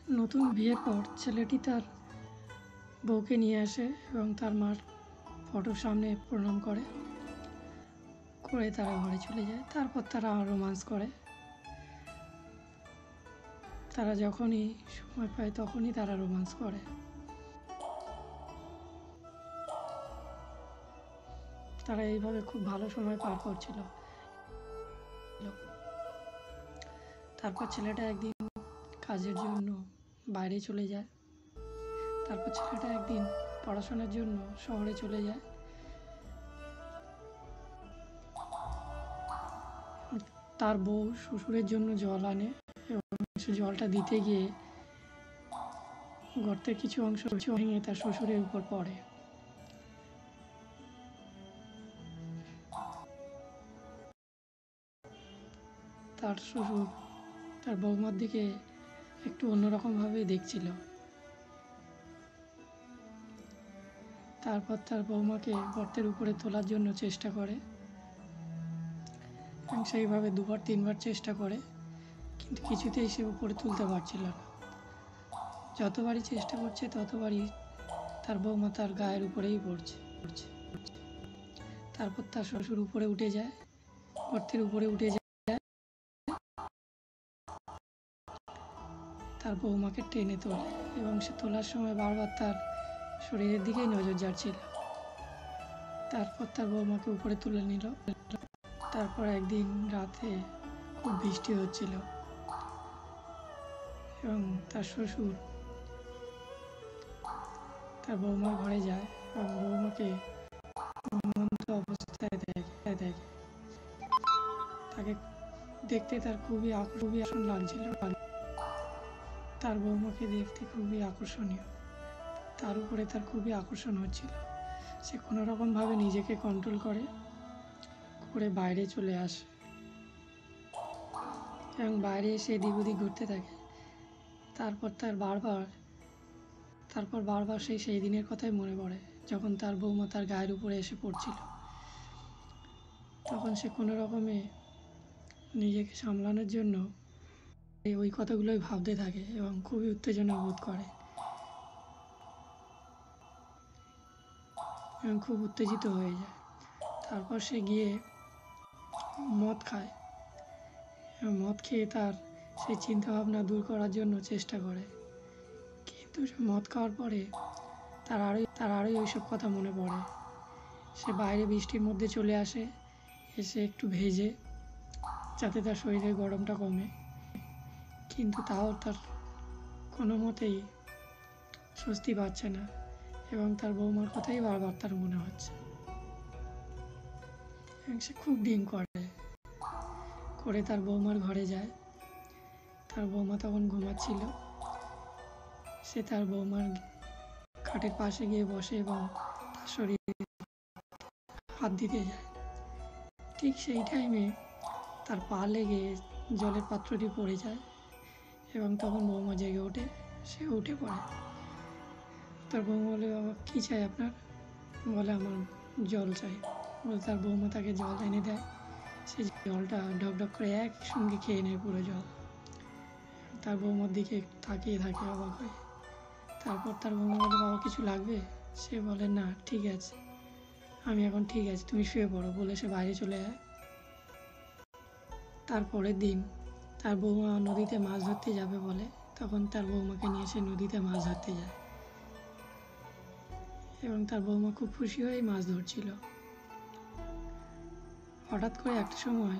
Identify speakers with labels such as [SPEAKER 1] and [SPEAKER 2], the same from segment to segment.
[SPEAKER 1] নতুন বিয়ের পর ছেলেটি তার বউকে নিয়ে আসে এবং তার মার ফটোর সামনে প্রণাম করে তারা ঘরে চলে যায়। তারপর তারা রোমান্স করে। তারা যখনই সময় পায় তখনই তারা রোমান্স করে। তারা এইভাবে খুব ভালো সময় পার করছিল। তারপর ছেলেটা একদিন কাজের জন্য বাইরে চলে যায়। তারপর ছেলেটা একদিন পড়াশোনার জন্য শহরে চলে যায়। তার বউ শ্বশুরের জন্য জল আনে এবং সে জলটা দিতে গিয়ে গর্তের কিছু অংশ ভেঙে তার শ্বশুরের উপর পড়ে। তার শ্বশুর তার বৌমার দিকে একটু অন্যরকমভাবে দেখছিল। তারপর তার বৌমাকে গর্তের উপরে তোলার জন্য চেষ্টা করে এবং সেইভাবে দুবার তিনবার চেষ্টা করে, কিন্তু কিছুতেই সে উপরে তুলতে পারছিল না। যতবারই চেষ্টা করছে ততবারই তার বৌমা তার গায়ের উপরেই পড়ছে। তারপর তার শ্বশুর উপরে উঠে যায়, গর্তের উপরে উঠে যায়, তার বৌমাকে টেনে তোলে এবং সে তোলার সময় বারবার তার শরীরের দিকেই নজর যাচ্ছিল। তারপর তার বৌমাকে উপরে তুলে নিল। তারপর একদিন রাতে খুব বৃষ্টি হচ্ছিল এবং তার শ্বশুর তার বৌমার ঘরে যায় এবং বৌমাকে ঘুমন্ত অবস্থায় দেখে। তাকে দেখতে তার খুবই আকর্ষণ লাগছিল। তার বৌমাকে দেখতে খুবই আকর্ষণীয়, তার উপরে তার খুবই আকর্ষণ হচ্ছিল। সে কোনো রকমভাবে নিজেকে কন্ট্রোল করে বাইরে চলে আসে এবং বাইরে এসে এদিক ওদিক ঘুরতে থাকে। তারপর বারবার সেই দিনের কথাই মনে পড়ে যখন তার বৌমা তার গায়ের উপরে এসে পড়ছিল। তখন সে কোনো রকমে নিজেকে সামলানোর জন্য ওই কথাগুলোই ভাবতে থাকে এবং খুবই উত্তেজনা বোধ করে এবং খুব উত্তেজিত হয়ে যায়। তারপর সে গিয়ে মদ খায় এবং মদ খেয়ে তার সেই চিন্তাভাবনা দূর করার জন্য চেষ্টা করে, কিন্তু সে মদ খাওয়ার পরে তার আরোই ওইসব কথা মনে পড়ে। সে বাইরে বৃষ্টির মধ্যে চলে আসে, এসে একটু ভেজে যাতে তার শরীরের গরমটা কমে, কিন্তু তাও তার কোনো মতেই স্বস্তি পাচ্ছে না এবং তার বৌমার কথাই বারবার তার মনে হচ্ছে এবং সে খুব ডিম করে তার বৌমার ঘরে যায়। তার বৌমা তখন ঘুমাচ্ছিল। সে তার বৌমার খাটের পাশে গিয়ে বসে এবং তার শরীরে হাত দিতে যায়। ঠিক সেই টাইমে তার পা লেগে জলের পাত্রটি পড়ে যায় এবং তখন বৌমা জেগে ওঠে। সে উঠে পড়ে। তার বৌমা বলে, বাবা কী চাই আপনার? বলে, আমার জল চাই। বলে তার বৌমা তাকে জল এনে দেয়। সে জলটা ঢকঢক করে একসঙ্গে খেয়ে নেয় পুরো জল। তার বৌমার দিকে তাকিয়ে থাকে অবাক হয়ে। তারপর তার বৌমা বলে, বাবা কিছু লাগবে? সে বলে, না ঠিক আছে, আমি এখন ঠিক আছে, তুমি শুয়ে পড়ো। বলে সে বাইরে চলে যায়। তারপরের দিন তার বৌমা নদীতে মাছ ধরতে যাবে বলে, তখন তার বৌমাকে নিয়ে সে নদীতে মাছ ধরতে যায় এবং তার বৌমা খুব খুশি হয়ে মাছ ধরছিল। হঠাৎ করে একটা সময়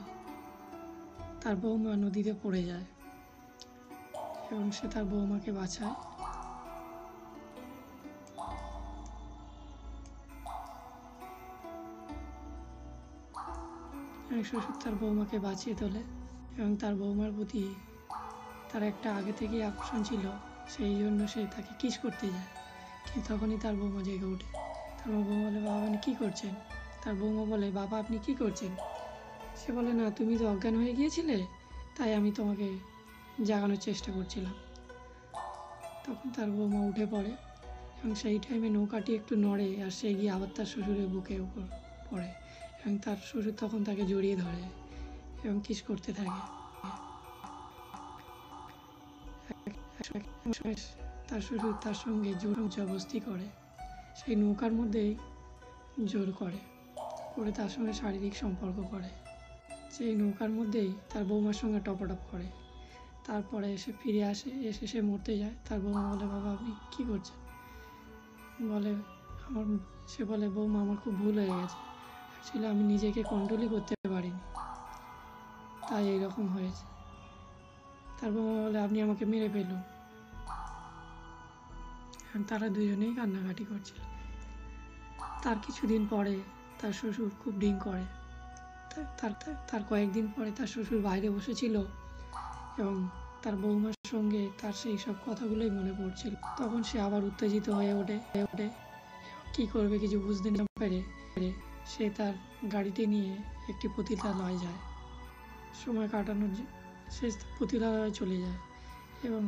[SPEAKER 1] তার বৌমা নদীতে পড়ে যায় এবং সে তার বৌমাকে বাঁচায়। শ্বশুর তার বৌমাকে বাঁচিয়ে তোলে এবং তার বৌমার প্রতি তার একটা আগে থেকেই আকর্ষণ ছিল, সেই জন্য সে তাকে কিস করতে যায়। কিন্তু তখনই তার বৌমা জেগে ওঠে। তার বৌমা বলে, বাবা আপনি কী করছেন? তার বৌমা বলে, বাবা আপনি কী করছেন? সে বলে, না তুমি তো অজ্ঞান হয়ে গিয়েছিলে, তাই আমি তোমাকে জাগানোর চেষ্টা করছিলাম। তখন তার বৌমা উঠে পড়ে এবং সেই টাইমে নৌকাটি একটু নড়ে আর সে গিয়ে আবার তার শ্বশুরের বুকের উপর পড়ে এবং তার শ্বশুর তখন তাকে জড়িয়ে ধরে এবং কিস করতে থাকে। একসময় তার শ্বশুর তার সঙ্গে জোর জবরদস্তি করে, সেই নৌকার মধ্যেই জোর করে তার সঙ্গে শারীরিক সম্পর্ক করে, সেই নৌকার মধ্যেই তার বৌমার সঙ্গে টপাটপ করে। তারপরে এসে ফিরে আসে, এসে সে মরতে যায়। তার বৌমা বলে, বাবা আপনি কী করছেন? বলে সে বলে, বৌমা আমার খুব ভুল হয়ে গেছে, অ্যাকচুয়ালি আমি নিজেকে কন্ট্রোলই করতে পারিনি, তাই এইরকম হয়েছে। তার বৌমা বলে, আপনি আমাকে মেরে ফেলুন। তারা দুজনেই কান্নাকাটি করছিল। তার কিছুদিন পরে তার শ্বশুর খুব ড্রিঙ্ক করে। তার কয়েকদিন পরে তার শ্বশুর বাইরে বসেছিল এবং তার বৌমার সঙ্গে তার সেই সব কথাগুলোই মনে পড়ছিল। তখন সে আবার উত্তেজিত হয়ে ওঠে। কী করবে কিছু বুঝতে না পেরে সে তার গাড়িটি নিয়ে একটি পতিতালয়ে যায়। সময় কাটানোর সে পতিতালয়ে চলে যায় এবং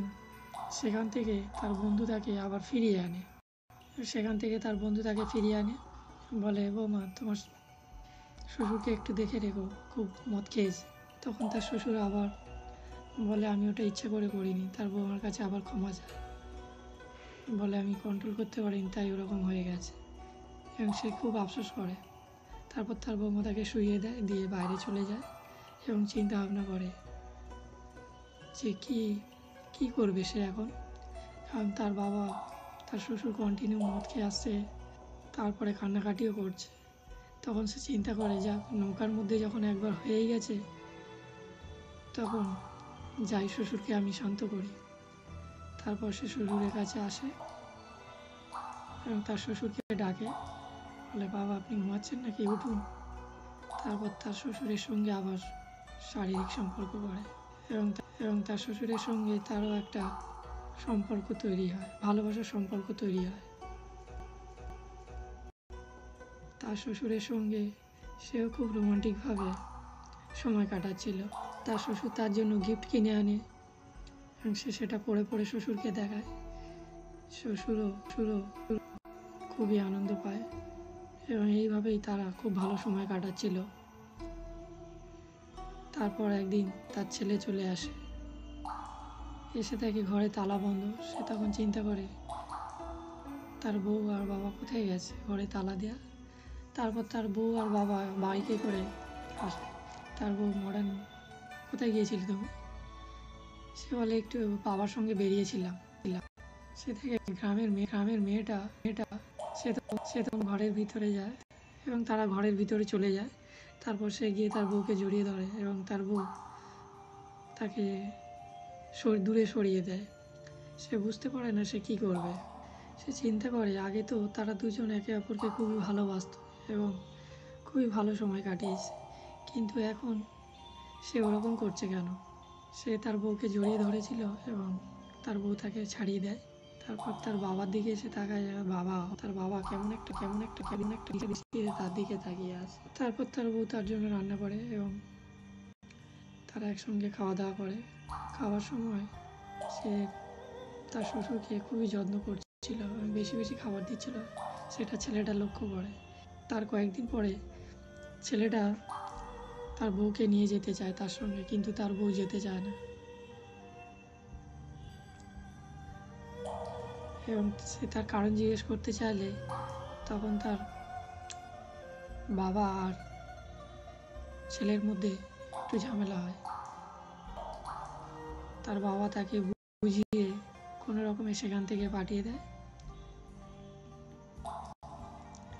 [SPEAKER 1] সেখান থেকে তার বন্ধু তাকে আবার ফিরিয়ে আনে। বলে, বৌমা তোমার শ্বশুরকে একটু দেখে রেখো, খুব মদ খেয়েছে। তখন তার শ্বশুর আবার বলে, আমি ওটা ইচ্ছে করে করিনি। তার বৌমার কাছে আবার ক্ষমা চায়, বলে আমি কন্ট্রোল করতে পারিনি, তাই ওরকম হয়ে গেছে, এবং সে খুব আফসোস করে। তারপর তার বৌমা তাকে শুইয়ে দেয়, দিয়ে বাইরে চলে যায় এবং চিন্তা ভাবনা করে যে কী করবে সে এখন। কারণ তার শ্বশুর কন্টিনিউ মদ খেয়ে আসছে, তারপরে কান্নাকাটিও করছে। তখন সে চিন্তা করে, যা নৌকার মধ্যে যখন একবার হয়েই গেছে, তখন যাই শ্বশুরকে আমি শান্ত করি। তারপর সে শ্বশুরের কাছে আসে এবং তার শ্বশুরকে ডাকে, বলে, বাবা আপনি ঘুমাচ্ছেন নাকি, উঠুন। তারপর তার শ্বশুরের সঙ্গে আবার শারীরিক সম্পর্ক করে এবং তার শ্বশুরের সঙ্গে তারও একটা সম্পর্ক তৈরি হয়, ভালোবাসার সম্পর্ক তৈরি হয়। তার শ্বশুরের সঙ্গে সেও খুব রোমান্টিকভাবে সময় কাটাচ্ছিল। তার শ্বশুর তার জন্য গিফট কিনে আনে এবং সে সেটা পরে শ্বশুরকে দেখায়। শ্বশুরও খুবই আনন্দ পায় এবং এইভাবেই তারা খুব ভালো সময় কাটাচ্ছিল। তারপর একদিন তার ছেলে চলে আসে, এসে দেখে ঘরে তালা বন্ধ। সে তখন চিন্তা করে তার বউ আর বাবা কোথায় গেছে, ঘরে তালা দেয়া। তারপর তার বউ আর বাবা বাইকে করে আসে। তার বউ, মডার্ন কোথায় গিয়েছিলি তুমি? সে বলে, একটু বাবার সঙ্গে বেরিয়েছিলাম। সে থেকে গ্রামের মেয়েটা সে তখন ঘরের ভিতরে যায় এবং তারা ঘরের ভিতরে চলে যায়। তারপর সে গিয়ে তার বউকে জড়িয়ে ধরে এবং তার বউ তাকে দূরে সরিয়ে দেয়। সে বুঝতে পারে না সে কী করবে। সে চিন্তা করে, আগে তো তারা দুজন একে অপরকে খুবই ভালোবাসত এবং খুবই ভালো সময় কাটিয়েছে, কিন্তু এখন সে ওরকম করছে কেন? সে তার বউকে জড়িয়ে ধরেছিল এবং তার বউ তাকে ছাড়িয়ে দেয়। তারপর তার বাবার দিকে এসে তাকায়, তার বাবা কেমন একটা দৃষ্টিতে তার দিকে তাকিয়ে আছে। তারপর তার বউ তার জন্য রান্না করে এবং তারা একসঙ্গে খাওয়া দাওয়া করে। খাওয়ার সময় সে তার শ্বশুরকে খুবই যত্ন করছিল এবং বেশি খাবার দিচ্ছিল, সেটা ছেলেটা লক্ষ্য করে। তার কয়েকদিন পরে ছেলেটা তার বউকে নিয়ে যেতে চায় তার সঙ্গে, কিন্তু তার বউ যেতে চায় না এবং সে তার কারণ জিজ্ঞেস করতে চাইলে তখন তার বাবা আর ছেলের মধ্যে একটু ঝামেলা হয়। তার বাবা তাকে বুঝিয়ে কোনো রকমে সেখান থেকে পাঠিয়ে দেয়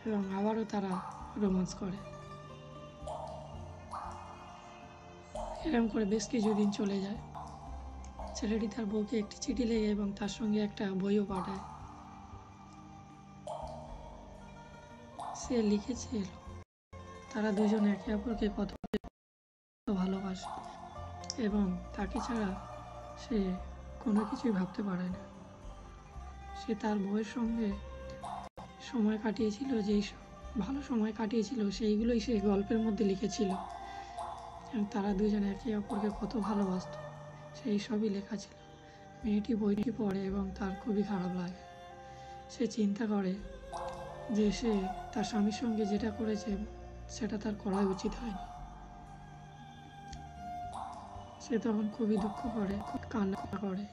[SPEAKER 1] এবং আবারও তারা রোম্যান্স করে। এরকম করে বেশ কিছুদিন চলে যায়। ছেলেটি তার বউকে একটি চিঠি লেগে এবং তার সঙ্গে একটা বইও পাঠায়। সে লিখেছিল তারা দুজন একে অপরকে কত ভালোবাসে এবং তাকে ছাড়া সে কোনো কিছুই ভাবতে পারে না। সে তার বউয়ের সঙ্গে সময় কাটিয়েছিল, যেই ভালো সময় কাটিয়েছিল সেইগুলোই সে গল্পের মধ্যে লিখেছিল এবং তারা দুজন একে অপরকে কত ভালোবাসত সেই সবই লেখা ছিল। মেয়েটি বইটি পড়ে এবং তার খুবই খারাপ লাগে। সে চিন্তা করে যে সে তার স্বামীর সঙ্গে যেটা করেছে সেটা তার করা উচিত হয়নি। সে তখন খুবই দুঃখ করে, খুব কান্না করে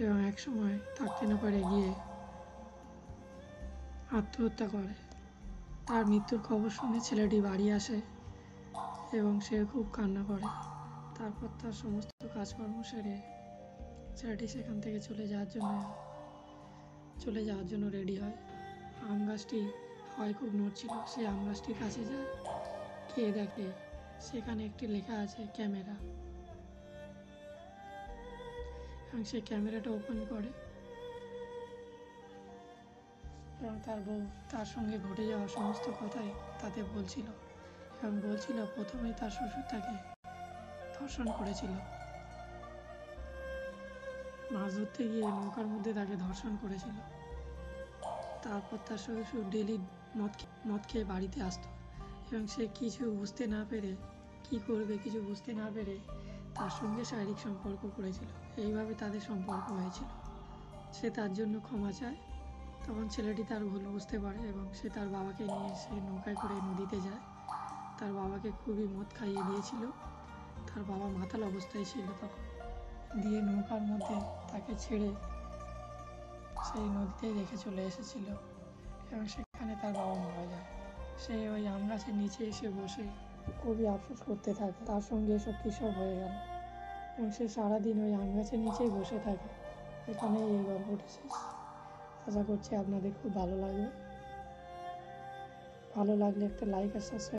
[SPEAKER 1] এবং এক সময় থাকতে না পারে গিয়ে আত্মহত্যা করে। তার মৃত্যুর খবর শুনে ছেলেটি বাড়ি আসে এবং সে খুব কান্না করে। তারপর তার সমস্ত কাজকর্ম সেরে ছেলেটি সেখান থেকে চলে যাওয়ার জন্য রেডি হয়। আম গাছটি হয় খুব নড়ছিল, সে আম গাছটির কাছে যায়, গিয়ে দেখে সেখানে একটি লেখা আছে ক্যামেরা, এবং সে ক্যামেরাটা ওপেন করে এবং তার বউ তার সঙ্গে ঘটে যাওয়া সমস্ত কথাই তাতে বলছিল এবং বলছিল প্রথমেই তার শ্বশুর তাকে ধর্ষণ করেছিল, মাছ ধরতে গিয়ে নৌকার মধ্যে তাকে ধর্ষণ করেছিল। তারপর তার শ্বশুর ডেলি মদ খেয়ে বাড়িতে আসতো এবং সে কিছু বুঝতে না পেরে তার সঙ্গে শারীরিক সম্পর্ক করেছিল। এইভাবে তাদের সম্পর্ক হয়েছিল। সে তার জন্য ক্ষমা চায়। তখন ছেলেটি তার ভুল বুঝতে পারে এবং সে তার বাবাকে নিয়ে সে নৌকায় করে নদীতে যায়। তার বাবাকে খুবই মদ খাইয়ে দিয়েছিল। তার বাবা মাতাল অবস্থায় ছিল তখন, দিয়ে নৌকার মধ্যে তাকে ছেড়ে সেই নদীতেই রেখে চলে এসেছিল এবং সেখানে তার বাবা মারা যায়। সে ওই আম গাছের নিচে এসে বসে খুবই আফসোস করতে থাকে, তার সঙ্গে এসব কী সব হয়ে গেল, এবং সে সারাদিন ওই আম গাছের নিচেই বসে থাকে। এখানেই এই গল্পটি শেষ। আশা করছি আপনাদের খুব ভালো লাগবে। ভালো লাগলে একটা লাইক আর সাবস্ক্রাইব